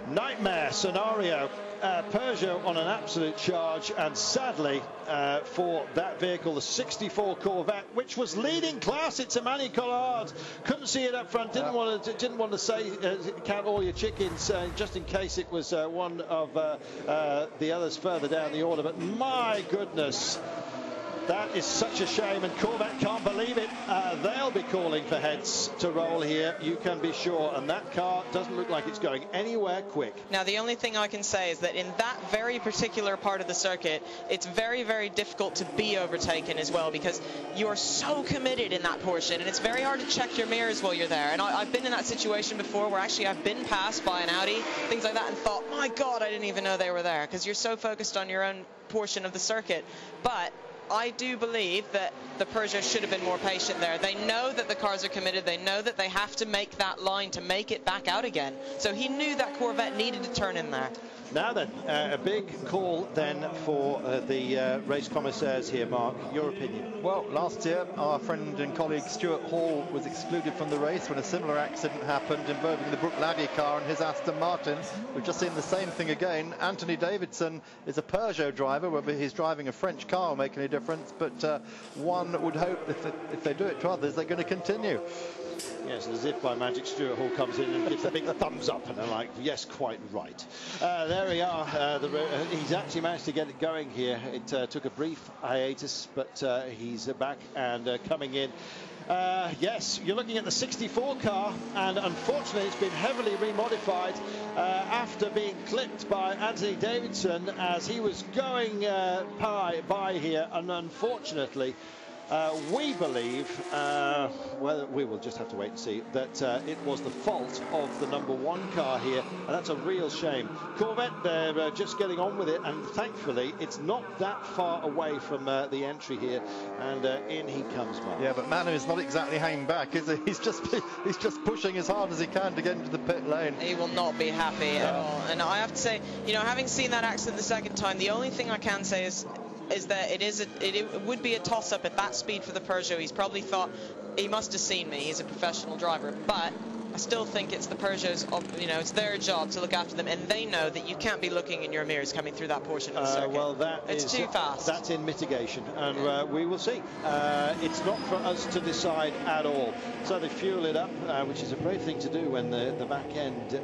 nightmare scenario. Peugeot on an absolute charge, and sadly for that vehicle, the 64 Corvette, which was leading class. It's Emmanuel. Couldn't see it up front. Didn't want to say count all your chickens just in case it was one of the others further down the order. But my goodness, that is such a shame, and Corvette can't believe it. They'll be calling for heads to roll here, you can be sure, and that car doesn't look like it's going anywhere quick. Now, the only thing I can say is that in that very particular part of the circuit, it's very, very difficult to be overtaken as well, because you are so committed in that portion, and it's very hard to check your mirrors while you're there. And I've been in that situation before where actually I've been passed by an Audi, things like that, and thought, my God, I didn't even know they were there, because you're so focused on your own portion of the circuit. But I do believe that the Peugeot should have been more patient there. They know that the cars are committed. They know that they have to make that line to make it back out again. So he knew that Corvette needed to turn in there. Now then, a big call then for the race commissaires here, Mark. Your opinion? Well, last year our friend and colleague Stuart Hall was excluded from the race when a similar accident happened involving the Brooke Laddie car and his Aston Martin. We've just seen the same thing again. Anthony Davidson is a Peugeot driver. Whether he's driving a French car will make any difference, but one would hope that if they do it to others, they're going to continue. Yes, as if by magic, Stuart Hall comes in and gives a big thumbs up, and they're like, yes, quite right. There we are. He's actually managed to get it going here. It took a brief hiatus, but he's back and coming in. Yes, you're looking at the 64 car, and unfortunately it's been heavily remodified after being clipped by Anthony Davidson as he was going by here, and unfortunately we believe, well, we will just have to wait and see, that it was the fault of the #1 car here, and that's a real shame. Corvette, they're just getting on with it, and thankfully it's not that far away from the entry here, and in he comes, Mark. Yeah, but Manu is not exactly hanging back, is he? He's just pushing as hard as he can to get into the pit lane. He will not be happy at all. And I have to say, you know, having seen that accident the second time, the only thing I can say is that it would be a toss-up at that speed for the Peugeot. He's probably thought, he must have seen me, he's a professional driver, but I still think it's the Peugeot's, you know, it's their job to look after them, and they know that you can't be looking in your mirrors coming through that portion of the circuit. Well, it's too fast. That's in mitigation, and we will see. It's not for us to decide at all. So they fuel it up, which is a great thing to do when the back end